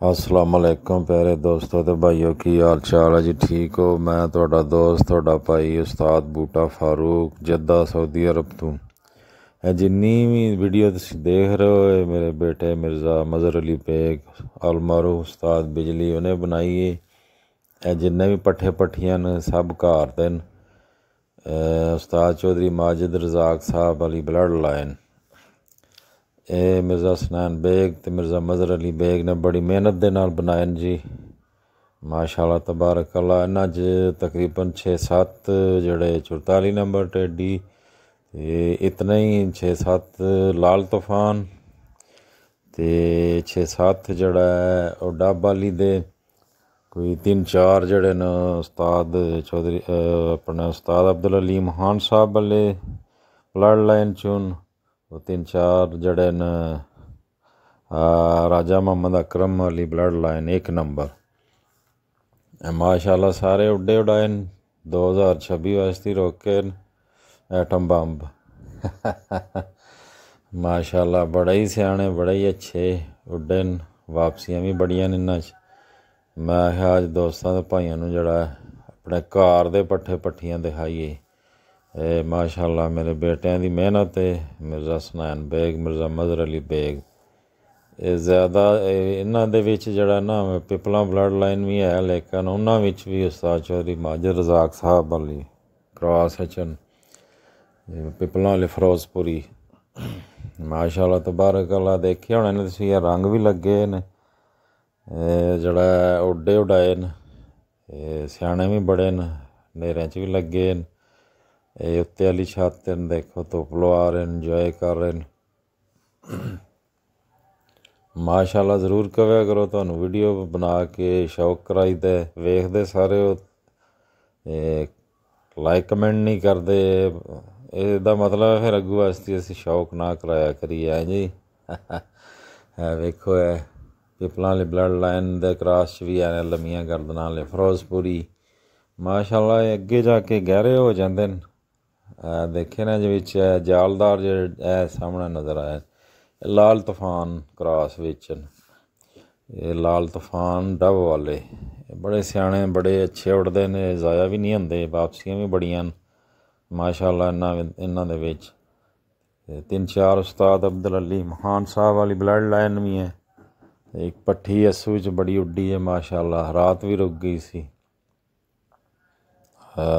अस्सलाम वालेकुम प्यारे दोस्तों ते भाइयों, की हाल चाल है जी? ठीक हो? मैं तुहाडा दोस्त तुहाडा भाई उस्ताद बूटा फारूक जद्दा सऊदी अरब तो जिन्नी भी वीडियो तुसीं देख रहे हो मेरे बेटे मिर्ज़ा मज़हर अली बेग अलमारूफ उस्ताद बिजली उन्हें बनाई है। जिन्ने भी पट्ठे पट्ठियां न सब घर दे न। उस्ताद चौधरी माजिद रज़ाक साहब अली ब्लड लाइन मिर्ज़ा हसनैन बेग ते मिर्ज़ा मज़हर अली बेग ने बड़ी मेहनत दे नाल बनाए न जी। माशाअल्लाह तबारक अल्लाह। इन्हां च तकरीबन 6-7 जड़े 44 नंबर टेडी ते इतने ही 6-7 लाल तूफान ते 6-7 जड़ा है ओह् डब वाली दे कोई 3-4 जड़े न उस्ताद चौधरी अपने उस्ताद अब्दुल अलीम खान साहब वाले ब्लड लाइन चून। वो 3-4 जड़े न राजा Mohammad Akram Ali blood line 1 number. माशाअल्लाह सारे उड्डे उड़ाए न। 2026 वास्ते रोके न एटम बम्ब माशाअल्लाह बड़े ही स्याने बड़े ही अच्छे उड्डे न। वापसियां भी बड़ियां न इन्हां च। मैं अज दोस्तां ते भाइयां नूं जेह्ड़ा अपने घर दे पट्ठे पट्ठियां दिखाइए। माशाअल्लाह मेरे बेटियां दी मेहनत है। मिर्ज़ा हसनैन बेग मिर्ज़ा मज़हर अली बेग ज़्यादा इन्हां दे विच जेह्ड़ा ना पिपलां ब्लड लाइन भी है, लेकिन उन्हां विच भी उस्ताद चौधरी माजिद रज़ाक साहब अली क्रॉस न पिपलां अली फिरोजपुरी। माशाअल्लाह तबारक अल्लाह। देखे होने न तुसीं रंग भी लगे न जेह्ड़ा उड्डे उड़ाए न। स्याने भी बड़े न, नेरें च भी लगे न। उत्ते आह्ली छत्त न देखो धुप्प लवा रहे न, इंजॉय कर रहे न। माशाअल्लाह ज़रूर कवेआ करो तुहानूं वीडियो बना के शौक कराई दे वेखदे सारे हो लाइक कमेंट नहीं करदे। ਇਹਦਾ ਮਤਲਬ ਫਿਰ ਅੱਗੋਂ ਵਾਸਤੇ ਅਸੀਂ ਸ਼ੌਕ ਨਾ ਕਰਾਇਆ ਕਰੀਏ ਹੈ ਜੀ। ਵੇਖੋ ਇਹ ਪਿਪਲਾਂ ਵਾਲੀ ਬਲੱਡ ਲਾਈਨ ਦੇ ਕ੍ਰਾਸ 'ਚ ਵੀ ਐ ਲੰਮੀਆਂ ਗਰਦਨਾਂ ਵਾਲੇ ਫਿਰੋਜ਼ਪੁਰੀ। ਮਾਸ਼ਾਅੱਲਾ ਇਹ ਅੱਗੇ ਜਾ ਕੇ ਗਹਿਰੇ ਹੋ ਜਾਂਦੇ ਨੇ। ਦੇਖੇ ਨਾ ਜਿਹਦੇ ਵਿੱਚ ਜਾਲਦਾਰ ਜਿਹੜੇ ਇਹ ਸਾਹਮਣੇ ਨਜ਼ਰ ਆਇਆ ਲਾਲ ਤੂਫਾਨ ਕ੍ਰਾਸ ਵਿੱਚ ਇਹ ਲਾਲ ਤੂਫਾਨ ਡੱਬ ਵਾਲੇ ਬੜੇ ਸਿਆਣੇ ਬੜੇ ਅੱਛੇ ਉੱਡਦੇ ਨੇ, ਜ਼ਾਇਆ ਵੀ ਨਹੀਂ ਹੁੰਦੇ, ਵਾਪਸੀਆਂ ਵੀ ਬੜੀਆਂ ਨੇ ਮਾਸ਼ਾਅੱਲਾ ਇਹਨਾਂ ਦੇ ਵਿੱਚ। 3-4 ਉਸਤਾਦ ਅਬਦੁਲ ਅਲੀਮ ਖਾਨ ਸਾਹਿਬ ਵਾਲੀ ਬਲੱਡ ਲਾਈਨ ਵੀ ਹੈ। ਇੱਕ ਪੱਠੀ ਅਸੂ 'ਚ ਬੜੀ ਉੱਡੀ ਹੈ ਮਾਸ਼ਾਅੱਲਾ, ਰਾਤ ਵੀ ਰੁਕ ਗਈ ਸੀ।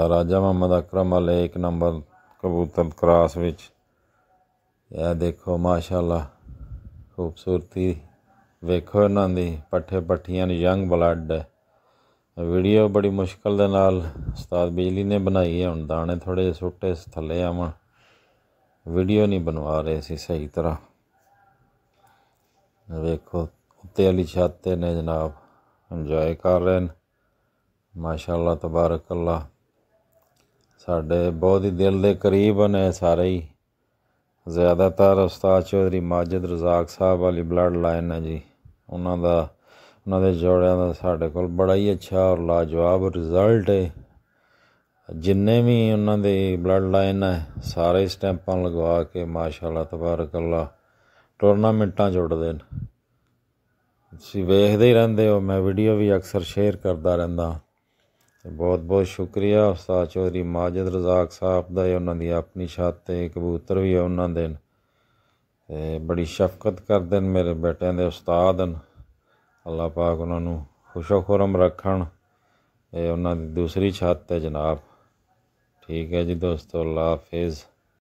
ਰਾਜਾ ਮੁਹੰਮਦ ਅਕਰਮ ਵਾਲੇ 1 ਨੰਬਰ ਕਬੂਤਰ ਕ੍ਰਾਸ ਵਿੱਚ ਇਹ ਦੇਖੋ ਮਾਸ਼ਾਅੱਲਾ ਖੂਬਸੂਰਤੀ ਵੇਖੋ ਇਹਨਾਂ ਦੀ। ਪੱਠੇ ਪੱਠੀਆਂ ਨੇ, ਯੰਗ ਬਲੱਡ ਹੈ। ਵੀਡੀਓ ਬੜੀ ਮੁਸ਼ਕਿਲ ਦੇ ਨਾਲ ਉਸਤਾਦ ਬਿਜਲੀ ਨੇ ਬਣਾਈ ਹੈ। ਹੁਣ ਦਾਣੇ ਥੋੜ੍ਹੇ ਜਿਹੇ ਸੁੱਟੇ ਥੱਲੇ ਆਵਣ, ਵੀਡੀਓ ਨਹੀਂ ਬਣਵਾ ਰਹੇ ਸੀ ਸਹੀ ਤਰ੍ਹਾਂ। ਵੇਖੋ ਉੱਤੇ ਵਾਲੀ ਛੱਤ 'ਤੇ ਨੇ ਜਨਾਬ, ਇੰਜੋਏ ਕਰ ਰਹੇ ਨੇ ਮਾਸ਼ਾਅੱਲਾ ਤਬਾਰਕ ਅੱਲਾ। ਸਾਡੇ ਬਹੁਤ ਹੀ ਦਿਲ ਦੇ ਕਰੀਬ ਨੇ ਸਾਰੇ ਹੀ। ਜ਼ਿਆਦਾਤਰ ਉਸਤਾਦ ਚੌਧਰੀ ਮਾजिद रज़ाक साहब वाली ब्लड लाइन है जी। ਉਹਨਾਂ ਦੇ ਜੋੜਿਆਂ ਦਾ ਸਾਡੇ ਕੋਲ ਬੜਾ ਹੀ ਅੱਛਾ ਔਰ ਲਾਜਵਾਬ ਰਿਜ਼ਲਟ ਹੈ। ਜਿੰਨੇ ਵੀ ਉਹਨਾਂ ਦੀ ਬਲੱਡ ਲਾਈਨ ਹੈ ਸਾਰੇ ਸਟੈਂਪਾਂ ਲਗਵਾ ਕੇ ਮਾਸ਼ਾਅੱਲਾ ਤਬਾਰਕ ਅੱਲਾ ਟੂਰਨਾਮੈਂਟਾਂ 'ਚ ਉੱਡਦੇ ਨੇ। ਤੁਸੀਂ ਵੇਖਦੇ ਹੀ ਰਹਿੰਦੇ ਹੋ, ਮੈਂ ਵੀਡੀਓ ਵੀ ਅਕਸਰ ਸ਼ੇਅਰ ਕਰਦਾ ਰਹਿੰਦਾ। ਬਹੁਤ ਬਹੁਤ ਸ਼ੁਕਰੀਆ ਉਸਤਾਦ ਚੌਧਰੀ ਮਾजिद रज़ाक साहब ਦਾ। ਉਹਨਾਂ ਦੀ ਆਪਣੀ ਛੱਤ 'ਤੇ ਕਬੂਤਰ ਵੀ ਉਹਨਾਂ ਦੇ ਨੇ ਅਤੇ ਬੜੀ ਸ਼ਫਕਤ ਕਰਦੇ ਨੇ। ਮੇਰੇ ਬੇਟਿਆਂ ਦੇ ਉਸਤਾਦ ਹਨ। ਅੱਲਾ ਪਾਕ ਉਹਨਾਂ ਨੂੰ ਖੁਸ਼ੋ ਖੁਰਮ ਰੱਖਣ। ਇਹ ਉਹਨਾਂ ਦੀ ਦੂਸਰੀ ਛੱਤ ਹੈ ਜਨਾਬ। ਠੀਕ ਹੈ ਜੀ ਦੋਸਤੋ, ਅੱਲਾ ਹਾਫਿਜ਼।